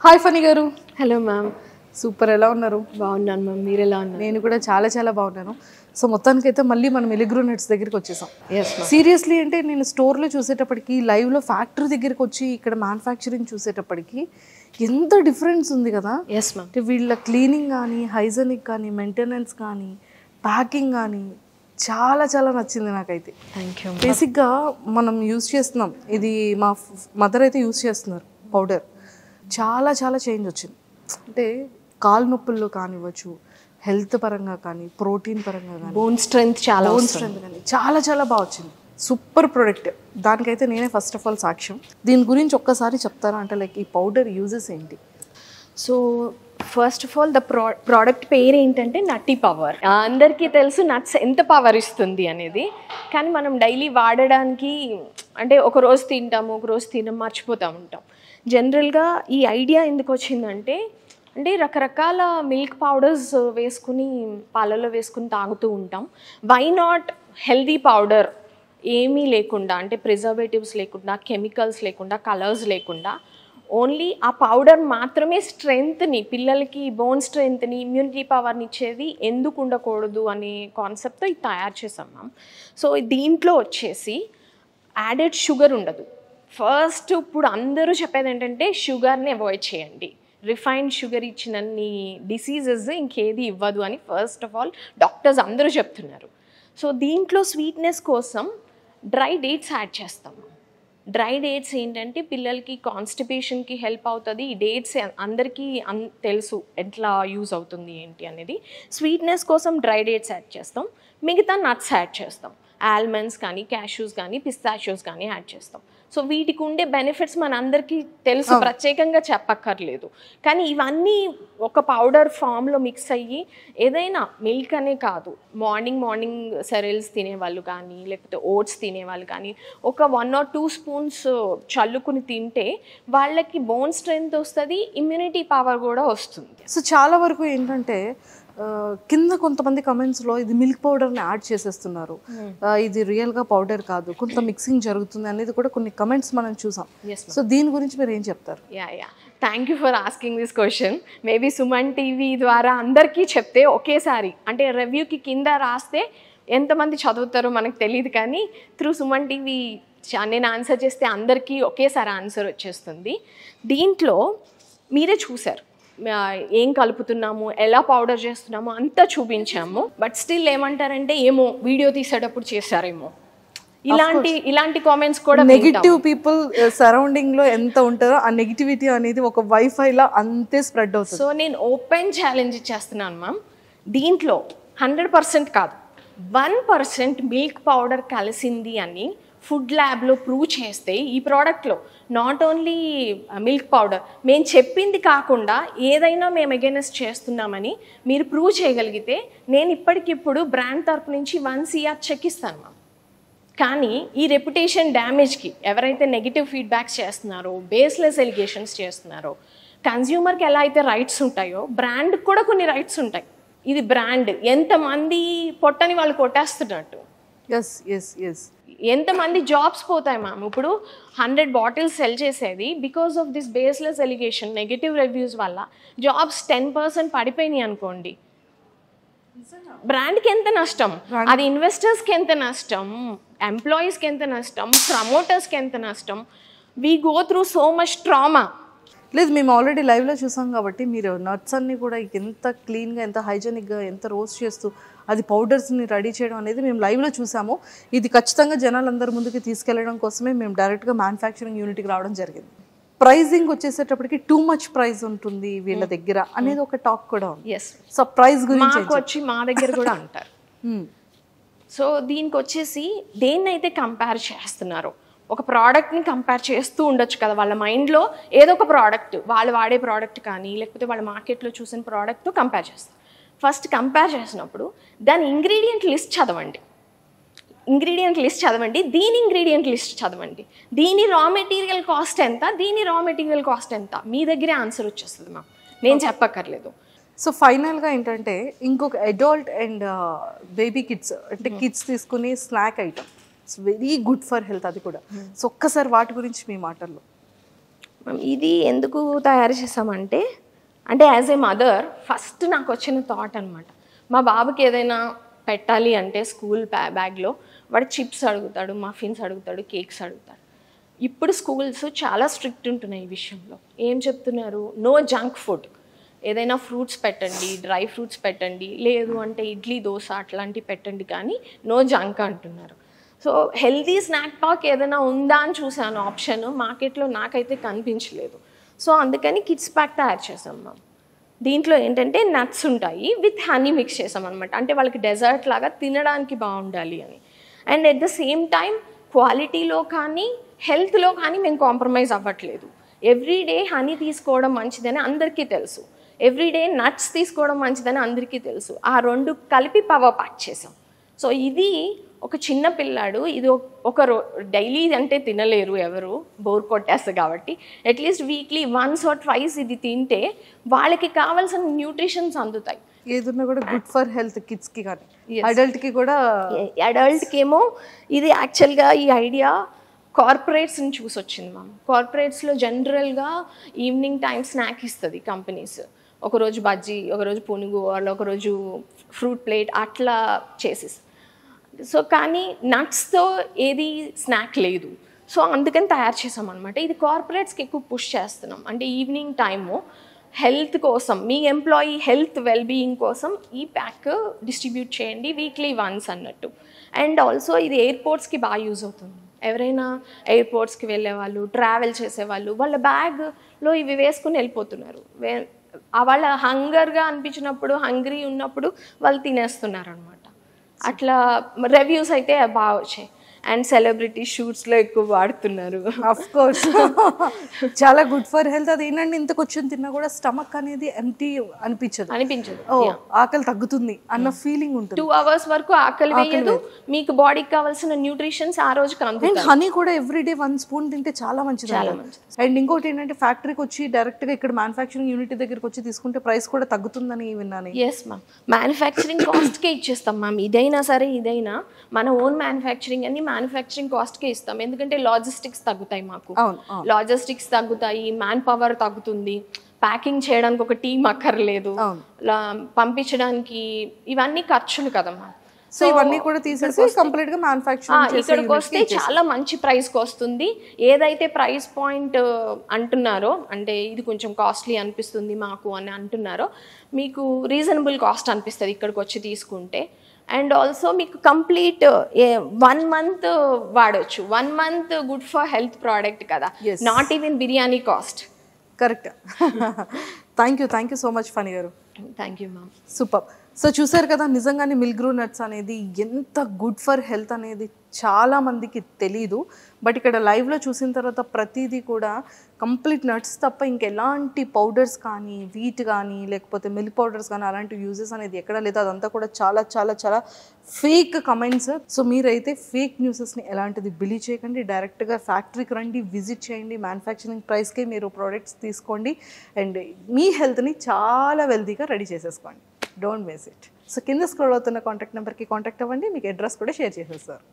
Hi funny గారు. Hello ma'am. Super, ఎలా ఉన్నారు? బాగున్నాను మ్యామ్, మీరు ఎలా ఉన్నారు? నేను కూడా చాలా చాలా బాగున్నాను. సో మొత్తానికైతే మళ్ళీ మనం ఎలిగ్రో నెట్స్ దగ్గరికి వచ్చేసాం. Yes ma'am. సీరియస్లీ అంటే నేను స్టోర్లో చూసేటప్పటికి, లైవ్లో ఫ్యాక్టరీ దగ్గరికి వచ్చి ఇక్కడ మ్యానుఫ్యాక్చరింగ్ చూసేటప్పటికి ఎంత డిఫరెన్స్ ఉంది కదా. Yes ma'am. అంటే వీళ్ళ క్లీనింగ్ కానీ, హైజెనిక్ కానీ, మెయింటెనెన్స్ కానీ, ప్యాకింగ్ కానీ చాలా చాలా నచ్చింది నాకైతే. Thank you. బేసిక్గా మనం యూస్ చేస్తున్నాం, ఇది మా మదర్ అయితే యూస్ చేస్తున్నారు పౌడర్. చాలా చాలా చేంజ్ వచ్చింది. అంటే కాలు నొప్పుల్లో కానివ్వచ్చు, హెల్త్ పరంగా కానీ, ప్రోటీన్ పరంగా కానీ, బోన్ స్ట్రెంగ్త్ చాలా బోన్ స్ట్రెంత్ కానీ చాలా చాలా బాగా వచ్చింది. Super product. దానికైతే నేనే ఫస్ట్ ఆఫ్ ఆల్ సాక్ష్యం. దీని గురించి ఒక్కసారి చెప్తారా? అంటే లైక్ ఈ పౌడర్ యూజెస్ ఏంటి? So first of all product పేరు ఏంటంటే నట్టి పవర్. అందరికీ తెలుసు నట్స్ ఎంత పవర్ ఇస్తుంది అనేది, కానీ మనం డైలీ వాడడానికి అంటే ఒక రోజు తింటాము, ఒక రోజు తినం, మర్చిపోతూ ఉంటాం. జనరల్గా ఈ ఐడియా ఎందుకు వచ్చిందంటే, అంటే రకరకాల మిల్క్ పౌడర్స్ వేసుకుని పాలలో వేసుకుని తాగుతూ ఉంటాం. వై నాట్ హెల్దీ పౌడర్ ఏమీ లేకుండా, అంటే ప్రిజర్వేటివ్స్ లేకుండా, కెమికల్స్ లేకుండా, కలర్స్ లేకుండా, ఓన్లీ ఆ పౌడర్ మాత్రమే స్ట్రెంగ్త్ని, పిల్లలకి బోన్ స్ట్రెంగ్త్ని, ఇమ్యూనిటీ పవర్ని ఇచ్చేది ఎందుకు ఉండకూడదు అనే కాన్సెప్ట్తో ఇది తయారు చేసాం మ్యామ్. సో దీంట్లో వచ్చేసి యాడెడ్ షుగర్ ఉండదు. ఫస్ట్ ఇప్పుడు అందరూ చెప్పేది ఏంటంటే షుగర్ని అవాయిడ్ చేయండి, రిఫైన్డ్ షుగర్ ఇచ్చినన్ని డిసీజెస్ ఇంకేది ఇవ్వదు అని ఫస్ట్ ఆఫ్ ఆల్ డాక్టర్స్ అందరూ చెప్తున్నారు. సో దీంట్లో స్వీట్నెస్ కోసం డ్రై డేట్స్ యాడ్ చేస్తాము. డ్రై డేట్స్ ఏంటంటే పిల్లలకి కాన్స్టిపేషన్కి హెల్ప్ అవుతుంది. ఈ డేట్స్ అందరికీ తెలుసు ఎట్లా యూజ్ అవుతుంది ఏంటి అనేది. స్వీట్నెస్ కోసం డ్రై డేట్స్ యాడ్ చేస్తాం, మిగతా నట్స్ యాడ్ చేస్తాం. ఆల్మండ్స్ కానీ, క్యాష్యూస్ కానీ, పిస్తాషియోస్ కానీ యాడ్ చేస్తాం. సో వీటికి ఉండే బెనిఫిట్స్ మన అందరికీ తెలుసు, ప్రత్యేకంగా చెప్పక్కర్లేదు. కానీ ఇవన్నీ ఒక పౌడర్ ఫామ్లో మిక్స్ అయ్యి, ఏదైనా మిల్క్ అనే కాదు, మార్నింగ్ సెరియల్స్ తినేవాళ్ళు కానీ, లేకపోతే ఓట్స్ తినేవాళ్ళు కానీ, ఒక 1 or 2 స్పూన్స్ చల్లుకుని తింటే వాళ్ళకి బోన్ స్ట్రెంగ్త్ వస్తుంది, ఇమ్యూనిటీ పవర్ కూడా వస్తుంది. సో చాలా వరకు ఏంటంటే కింద కొంతమంది కమెంట్స్లో ఇది మిల్క్ పౌడర్ని యాడ్ చేసేస్తున్నారు, ఇది రియల్గా పౌడర్ కాదు, కొంత మిక్సింగ్ జరుగుతుంది అనేది కూడా కొన్ని కమెంట్స్ మనం చూసాం. సో దీని గురించి మీరు ఏం చెప్తారు? Thank you for asking this question. Maybe Suman TV ద్వారా అందరికీ చెప్తే ఒకేసారి, అంటే రివ్యూకి కింద రాస్తే ఎంతమంది చదువుతారో మనకు తెలియదు, కానీ త్రూ సుమన్ టీవీ నేను ఆన్సర్ చేస్తే అందరికీ ఒకేసారి ఆన్సర్ వచ్చేస్తుంది. దీంట్లో మీరే చూసారు ఏం కలుపుతున్నాము, ఎలా పౌడర్ చేస్తున్నాము అంతా చూపించాము. బట్ స్టిల్ ఏమంటారంటే ఏమో వీడియో తీసేటప్పుడు చేశారేమో, ఇలాంటి కామెంట్స్ కూడా. నెగిటివ్ పీపుల్ సరౌండింగ్ లో ఎంత ఉంటారో ఆ నెగిటివిటీ అనేది ఒక వైఫై లా అంతే స్ప్రెడ్ అవుతుంది. సో నేను ఓపెన్ ఛాలెంజ్ ఇచ్చేస్తున్నాను మ్యామ్, దీంట్లో 100% కాదు, 1% మిల్క్ పౌడర్ కలిసింది అని ఫుడ్ ల్యాబ్లో ప్రూవ్ చేస్తే, ఈ ప్రోడక్ట్లో నాట్ ఓన్లీ మిల్క్ పౌడర్ మేము చెప్పింది కాకుండా ఏదైనా మేము అగైనెస్ట్ చేస్తున్నామని మీరు ప్రూవ్ చేయగలిగితే, నేను ఇప్పటికిప్పుడు బ్రాండ్ తరపు నుంచి 1 CR చెక్ ఇస్తాను మ్యామ్. కానీ ఈ రెప్యుటేషన్ డ్యామేజ్కి ఎవరైతే నెగిటివ్ ఫీడ్బ్యాక్స్ చేస్తున్నారో, బేస్లెస్ ఎలిగేషన్స్ చేస్తున్నారో, కన్జ్యూమర్కి ఎలా అయితే రైట్స్ ఉంటాయో బ్రాండ్కి కూడా కొన్ని రైట్స్ ఉంటాయి. ఇది బ్రాండ్, ఎంతమంది పొట్టని వాళ్ళు కొట్టేస్తున్నట్టు, ఎంతమంది జాబ్స్ పోతాయి మ్యామ్. ఇప్పుడు 100 బాటిల్స్ సెల్ చేసేది because of this baseless allegation, negative reviews వల్ల జాబ్స్ 10% పడిపోయినాయి అనుకోండి, బ్రాండ్కి ఎంత నష్టం, అది ఇన్వెస్టర్స్కి ఎంత నష్టం, ఎంప్లాయీస్కి ఎంత నష్టం, ప్రమోటర్స్కి ఎంత నష్టం. We go through so much trauma. లేదు, మేము ఆల్రెడీ లైవ్లో చూసాం కాబట్టి మీరు నట్స్ అన్నీ కూడా ఎంత క్లీన్గా, ఎంత హైజెనిక్గా, ఎంత రోస్ట్ చేస్తూ అది పౌడర్స్ని రెడీ చేయడం అనేది మేము లైవ్లో చూసాము. ఇది ఖచ్చితంగా జనాలందరి ముందుకి తీసుకెళ్లడం కోసమే మేము డైరెక్ట్గా మ్యానుఫ్యాక్చరింగ్ యూనిట్కి రావడం జరిగింది. ప్రైజింగ్ వచ్చేసేటప్పటికి టూ మచ్ ప్రైస్ ఉంటుంది వీళ్ళ దగ్గర అనేది ఒక టాక్ కూడా ఉంది. సో ప్రైస్ గురించి వచ్చి మా దగ్గర కూడా అంటారు. సో దీనికి వచ్చేసి దేన్నైతే కంపేర్ చేస్తున్నారో, ఒక ప్రోడక్ట్ని కంపేర్ చేస్తూ ఉండొచ్చు కదా వాళ్ళ మైండ్లో. ఏదో ఒక ప్రోడక్ట్, వాళ్ళు వాడే ప్రోడక్ట్ కానీ, లేకపోతే వాళ్ళ మార్కెట్లో చూసిన ప్రోడక్ట్తో కంపేర్ చేస్తారు. ఫస్ట్ కంపేర్ చేసినప్పుడు దాని ఇంగ్రీడియంట్ లిస్ట్ చదవండి, దీని ఇంగ్రీడియంట్ లిస్ట్ చదవండి, దీని రా మెటీరియల్ కాస్ట్ ఎంత, దీని రా మెటీరియల్ కాస్ట్ ఎంత, మీ దగ్గరే ఆన్సర్ వచ్చేస్తుంది మ్యామ్, నేను చెప్పక్కర్లేదు. సో ఫైనల్గా ఏంటంటే ఇంకొక అడల్ట్ అండ్ బేబీ కిడ్స్, అంటే కిడ్స్ తీసుకునే snack item, it's very good for health అది కూడా. సో ఒక్కసారి వాటి గురించి మీ మాటల్లో. ఇది ఎందుకు తయారు చేసామంటే, అంటే యాజ్ ఏ మదర్ ఫస్ట్ నాకు వచ్చిన థాట్ అనమాట. మా బాబుకి ఏదైనా పెట్టాలి అంటే స్కూల్ బ్యాగ్లో వాడు చిప్స్ అడుగుతాడు, మఫిన్స్ అడుగుతాడు, కేక్స్ అడుగుతాడు. ఇప్పుడు స్కూల్స్ చాలా స్ట్రిక్ట్ ఉంటున్నాయి ఈ విషయంలో. ఏం చెప్తున్నారు, నో జంక్ ఫుడ్, ఏదైనా ఫ్రూట్స్ పెట్టండి, డ్రై ఫ్రూట్స్ పెట్టండి, లేదు అంటే ఇడ్లీ దోశ అట్లాంటివి పెట్టండి, కానీ నో జంక్ అంటున్నారు. సో హెల్తీ స్నాక్ పాక్ ఏదైనా ఉందా అని చూసాను ఆప్షన్, మార్కెట్లో నాకైతే కనిపించలేదు. సో అందుకని కిడ్స్ ప్యాక్ తయారు చేసాం మ్యామ్. దీంట్లో ఏంటంటే నట్స్ ఉంటాయి, విత్ హనీ మిక్స్ చేసాం అనమాట. అంటే వాళ్ళకి డెజర్ట్ లాగా తినడానికి బాగుండాలి అని. And at the same time క్వాలిటీలో కానీ హెల్త్లో కానీ మేము కాంప్రమైజ్ అవ్వట్లేదు. ఎవ్రీడే హనీ తీసుకోవడం మంచిదని అందరికీ తెలుసు, ఎవ్రీడే నట్స్ తీసుకోవడం మంచిదని అందరికీ తెలుసు. ఆ రెండు కలిపి పవర్ ప్యాక్ చేసాం. సో ఇది ఒక చిన్న పిల్లాడు, ఇది ఒక డైలీ అంటే తినలేరు ఎవరు, బోర్ కొట్టేస్తుంది కాబట్టి at least weekly once or twice ఇది తింటే వాళ్ళకి కావాల్సిన న్యూట్రిషన్స్ అందుతాయి. ఏదున్నా కూడా గుడ్ ఫర్ హెల్త్, కిడ్స్కి కానీ అడల్ట్కి కూడా. అడల్ట్కి ఏమో ఇది యాక్చువల్గా ఈ ఐడియా కార్పొరేట్స్ని చూసి వచ్చింది మ్యామ్. కార్పొరేట్స్లో జనరల్గా ఈవినింగ్ టైం స్నాక్ ఇస్తుంది కంపెనీస్. ఒకరోజు బజ్జీ, ఒకరోజు పునుగు, వాళ్ళు ఒకరోజు ఫ్రూట్ ప్లేట్ అట్లా చేసేసి. సో కానీ నట్స్తో ఏది స్నాక్ లేదు. సో అందుకని తయారు చేసాం అనమాట. ఇది కార్పొరేట్స్కి ఎక్కువ పుష్ చేస్తున్నాం. అంటే ఈవినింగ్ టైము హెల్త్ కోసం, మీ ఎంప్లాయీ హెల్త్ వెల్బీయింగ్ కోసం ఈ ప్యాక్ డిస్ట్రిబ్యూట్ చేయండి వీక్లీ వన్స్ అన్నట్టు. అండ్ ఆల్సో ఇది ఎయిర్పోర్ట్స్కి బాగా యూజ్ అవుతుంది. ఎవరైనా ఎయిర్పోర్ట్స్కి వెళ్ళే వాళ్ళు, ట్రావెల్ చేసేవాళ్ళు వాళ్ళ బ్యాగ్లో ఇవి వేసుకుని వెళ్ళిపోతున్నారు. వాళ్ళ హంగర్గా అనిపించినప్పుడు, హంగ్రీ ఉన్నప్పుడు వాళ్ళు తినేస్తున్నారు అనమాట. అట్లా రివ్యూస్ అయితే బాగా వచ్చాయి. అండ్ సెలబ్రిటీ షూట్స్లో ఎక్కువ వాడుతున్నారు. ఆఫ్ కోర్స్ చాలా గుడ్ ఫర్ హెల్త్. అది ఏంటంటే ఇంత కొంచెం తిన్నా కూడా స్టమక్ అనేది ఎంటీ అనిపించదు. ఓ ఆకలి తగ్గుతుంది అన్న ఫీలింగ్ ఉంటుంది. 2 hours వరకు ఆకలి వేయదు, మీకు బాడీకి కావాల్సిన న్యూట్రిషన్స్ ఆ రోజుకి అందుతాయి. అండ్ హనీ కూడా ఎవ్రీడే 1 స్పూన్ తింటే చాలా మంచిది. అండ్ ఇంకోటి ఏంటంటే ఫ్యాక్టరీకి వచ్చి డైరెక్ట్గా ఇక్కడ మ్యానుఫ్యాక్చరింగ్ యూనిట్ దగ్గరికి వచ్చి తీసుకుంటే ప్రైస్ కూడా తగ్గుతుందని విన్నాను. ఎస్ మ్యామ్, మ్యానుఫ్యాక్చరింగ్ కాస్ట్కే ఇచ్చేస్తాం మ్యామ్. ఇదైనా సరే ఇదైనా మన ఓన్ మ్యానుఫ్యాక్చరింగ్ అని మ్యానుఫ్యాక్చరింగ్ కాస్ట్కే ఇస్తాం. ఎందుకంటే లాజిస్టిక్స్ తగ్గుతాయి మాకు, లాజిస్టిక్స్ తగ్గుతాయి, మ్యాన్ పవర్ తగ్గుతుంది, ప్యాకింగ్ చేయడానికి ఒక టీం అక్కర్లేదు, పంపించడానికి ఇవన్నీ ఖర్చులు కదమ్మా. సో ఇవన్నీ కూడా తీసేసి కంప్లీట్ గా మ్యానుఫ్యాక్చరింగ్ ఇక్కడికి వస్తే చాలా మంచి ప్రైస్కి వస్తుంది. ఏదైతే ప్రైస్ పాయింట్ అంటున్నారో, అంటే ఇది కొంచెం కాస్ట్లీ అనిపిస్తుంది మాకు అని అంటున్నారో, మీకు రీజనబుల్ కాస్ట్ అనిపిస్తుంది ఇక్కడికి వచ్చి తీసుకుంటే. అండ్ ఆల్సో మీకు కంప్లీట్ 1 month వాడచ్చు. 1 month good for health product కదా, not even biryani cost. Correct. Thank you so much Phani గారు. Thank you ma'am. Super. So చూసారు కదా, నిజంగానే మిల్గ్రూ నట్స్ అనేది ఎంత గుడ్ ఫర్ హెల్త్ అనేది చాలా మందికి తెలీదు. బట్ ఇక్కడ లైవ్లో చూసిన తర్వాత ప్రతిదీ కూడా కంప్లీట్ నట్స్ తప్ప ఇంకెలాంటి పౌడర్స్ కానీ, వీట్ కానీ, లేకపోతే మిల్క్ పౌడర్స్ కానీ అలాంటి యూజెస్ అనేది ఎక్కడా లేదు. అదంతా కూడా చాలా చాలా చాలా ఫేక్ కమెంట్స్. సో మీరైతే ఫేక్ న్యూసెస్ని ఎలాంటిది బిలీవ్ చేయకండి. డైరెక్ట్గా ఫ్యాక్టరీకి రండి, విజిట్ చేయండి, మ్యానుఫ్యాక్చరింగ్ ప్రైస్కే మీరు ప్రోడక్ట్స్ తీసుకోండి అండ్ మీ హెల్త్ని చాలా వెల్తీగా రెడీ చేసేసుకోండి. Don't miss it. సో కింద స్క్రోల్ అవుతున్న కాంటాక్ట్ నెంబర్కి కాంటాక్ట్ అవ్వండి. మీకు అడ్రస్ కూడా షేర్ చేసేస్తారు.